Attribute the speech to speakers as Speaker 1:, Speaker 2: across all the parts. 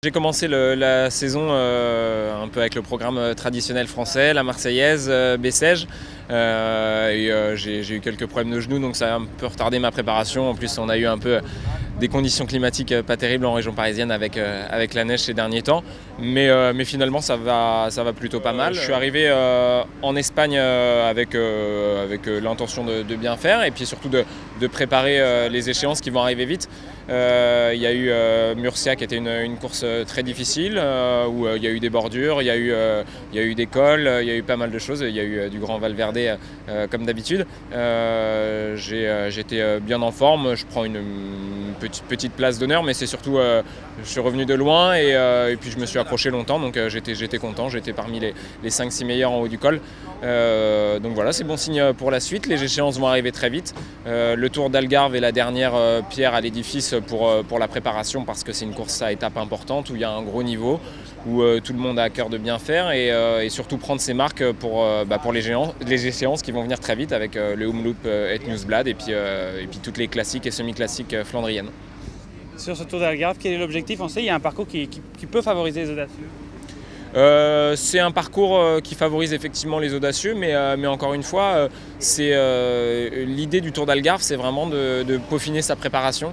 Speaker 1: J'ai commencé la saison un peu avec le programme traditionnel français, la Marseillaise, Bessèges. J'ai eu quelques problèmes de genoux, donc ça a un peu retardé ma préparation. En plus, on a eu un peu des conditions climatiques pas terribles en région parisienne avec la neige ces derniers temps. Mais finalement, ça va plutôt pas mal. Je suis arrivé en Espagne avec l'intention de bien faire et puis surtout de préparer les échéances qui vont arriver vite. Il y a eu Murcia qui était une course très difficile où il y a eu des bordures, il y a eu des cols, il y a eu pas mal de choses, il y a eu du Grand Valverde comme d'habitude. J'étais bien en forme, je prends une petite place d'honneur, mais c'est surtout je suis revenu de loin et puis je me suis accroché longtemps, donc j'étais content, j'étais parmi les 5-6 meilleurs en haut du col. Donc voilà, c'est bon signe pour la suite, les échéances vont arriver très vite. Le Tour d'Algarve est la dernière pierre à l'édifice pour la préparation, parce que c'est une course à étapes importante où il y a un gros niveau, où tout le monde a à cœur de bien faire et surtout prendre ses marques pour les échéances qui vont venir très vite avec le Omloop et Nieuwsblad et puis toutes les classiques et semi-classiques flandriennes.
Speaker 2: Sur ce Tour d'Algarve, quel est l'objectif? On sait, il y a un parcours qui peut favoriser les audacieux.
Speaker 1: C'est un parcours qui favorise effectivement les audacieux, mais encore une fois, l'idée du Tour d'Algarve, c'est vraiment de peaufiner sa préparation.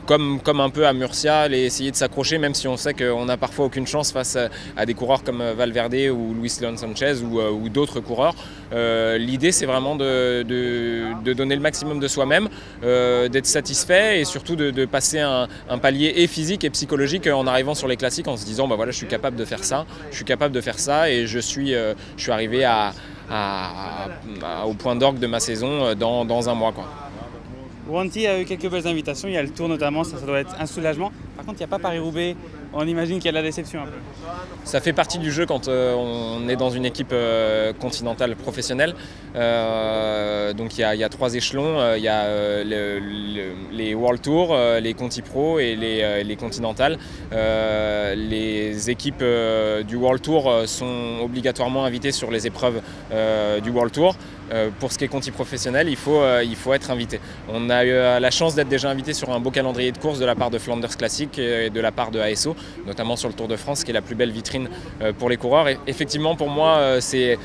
Speaker 1: Comme un peu à Murcia, essayer de s'accrocher, même si on sait qu'on n'a parfois aucune chance face à des coureurs comme Valverde ou Luis Leon Sanchez ou d'autres coureurs. L'idée, c'est vraiment de donner le maximum de soi-même, d'être satisfait et surtout de passer un palier et physique et psychologique en arrivant sur les classiques en se disant voilà, je suis capable de faire ça, et je suis arrivé au point d'orgue de ma saison dans un mois, quoi.
Speaker 2: Wanty a eu quelques belles invitations, il y a le Tour notamment, ça doit être un soulagement. Par contre, il n'y a pas Paris-Roubaix, on imagine qu'il y a de la déception un peu.
Speaker 1: Ça fait partie du jeu quand on est dans une équipe continentale professionnelle. Donc il y a 3 échelons, il y a les World Tour, les Conti Pro et les Continentales. Les équipes du World Tour sont obligatoirement invitées sur les épreuves du World Tour. Pour ce qui est Conti professionnel, il faut être invité. On a eu la chance d'être déjà invité sur un beau calendrier de courses de la part de Flanders Classic et de la part de ASO, notamment sur le Tour de France, qui est la plus belle vitrine pour les coureurs. Et effectivement, pour moi, c'est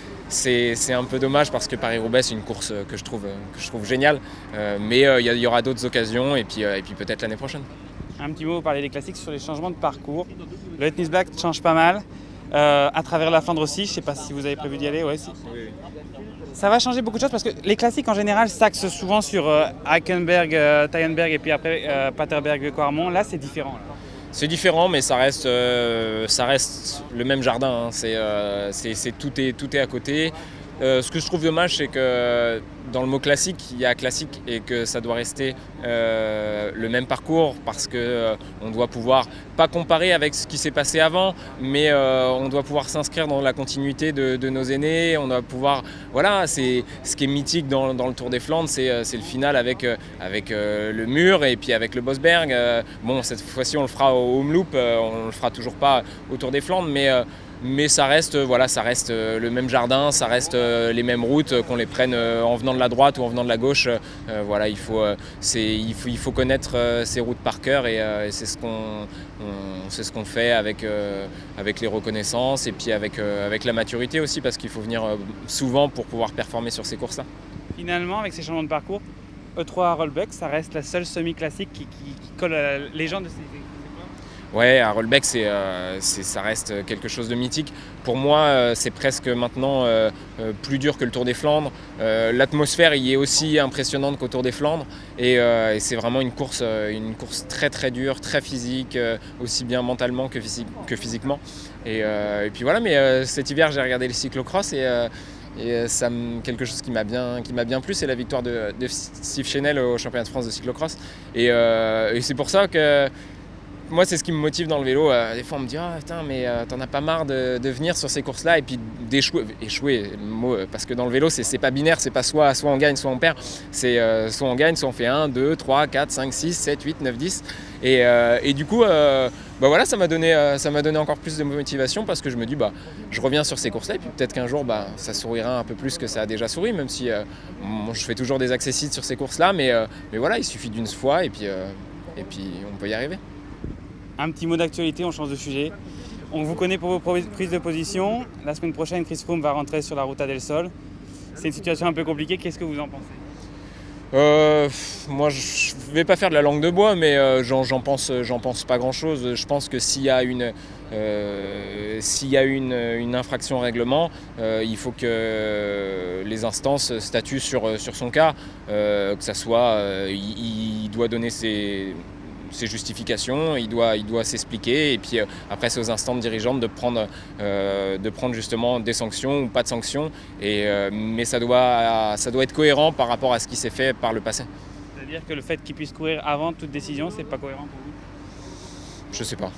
Speaker 1: un peu dommage parce que Paris-Roubaix, c'est une course que je trouve géniale. Mais il y aura d'autres occasions et puis peut-être l'année prochaine.
Speaker 2: Un petit mot, vous parlez des classiques sur les changements de parcours. Le Nieuwsblad change pas mal. À travers la Flandre aussi, je ne sais pas si vous avez prévu d'y aller. Ouais, si. Oui. Ça va changer beaucoup de choses parce que les classiques en général s'axent souvent sur Hackenberg, Taillenberg et puis après Paterberg-Quarmont. Là, c'est différent.
Speaker 1: C'est différent, mais ça reste le même jardin. Hein. Tout est à côté. Ce que je trouve dommage, c'est que dans le mot classique, il y a classique et que ça doit rester le même parcours parce qu'on doit pouvoir, pas comparer avec ce qui s'est passé avant, mais on doit pouvoir s'inscrire dans la continuité de nos aînés. On doit pouvoir, voilà, c'est ce qui est mythique dans le Tour des Flandres, c'est le final avec le mur et puis avec le Bosberg. Bon, cette fois-ci, on le fera au Omloop, on le fera toujours pas au Tour des Flandres, mais ça reste le même jardin, ça reste les mêmes routes, qu'on les prenne en venant de la droite ou en venant de la gauche. Voilà, il faut connaître ces routes par cœur et c'est ce qu'on fait avec les reconnaissances et puis avec la maturité aussi, parce qu'il faut venir souvent pour pouvoir performer sur ces courses-là.
Speaker 2: Finalement, avec ces changements de parcours, E3 à Rolbeck, ça reste la seule semi-classique qui colle à la légende de ces équipes.
Speaker 1: Ouais, à Rolbeck, ça reste quelque chose de mythique. Pour moi, c'est presque maintenant plus dur que le Tour des Flandres. L'atmosphère y est aussi impressionnante qu'au Tour des Flandres. Et c'est vraiment une course très très dure, très physique, aussi bien mentalement que physiquement. Et puis voilà, mais cet hiver, j'ai regardé le cyclocross et quelque chose qui m'a bien plu, c'est la victoire de Steve Chenel au championnat de France de cyclocross. Et c'est pour ça que moi, c'est ce qui me motive dans le vélo. Des fois, on me dit putain, mais t'en as pas marre de venir sur ces courses-là et puis d'échouer. Échouer, le mot, parce que dans le vélo, c'est pas binaire, c'est pas soit on gagne, soit on perd. C'est soit on gagne, soit on fait 1, 2, 3, 4, 5, 6, 7, 8, 9, 10. Et du coup, voilà, ça m'a donné encore plus de motivation parce que je me dis, je reviens sur ces courses-là et puis peut-être qu'un jour, ça sourira un peu plus que ça a déjà souri, même si je fais toujours des accessites sur ces courses-là. Mais voilà, il suffit d'une fois et puis et puis on peut y arriver.
Speaker 2: Un petit mot d'actualité, on change de sujet. On vous connaît pour vos prises de position. La semaine prochaine, Chris Froome va rentrer sur la Ruta del Sol. C'est une situation un peu compliquée. Qu'est-ce que vous en pensez ?
Speaker 1: Moi, je vais pas faire de la langue de bois, mais j'en pense pas grand-chose. Je pense que s'il y a une infraction au règlement, il faut que les instances statuent sur son cas, que ça soit, il doit donner ses justifications, il doit s'expliquer, et puis après c'est aux instances dirigeantes de prendre justement des sanctions ou pas de sanctions, mais ça doit être cohérent par rapport à ce qui s'est fait par le passé.
Speaker 2: C'est-à-dire que le fait qu'il puisse courir avant toute décision, c'est pas cohérent pour vous ?
Speaker 1: Je sais pas.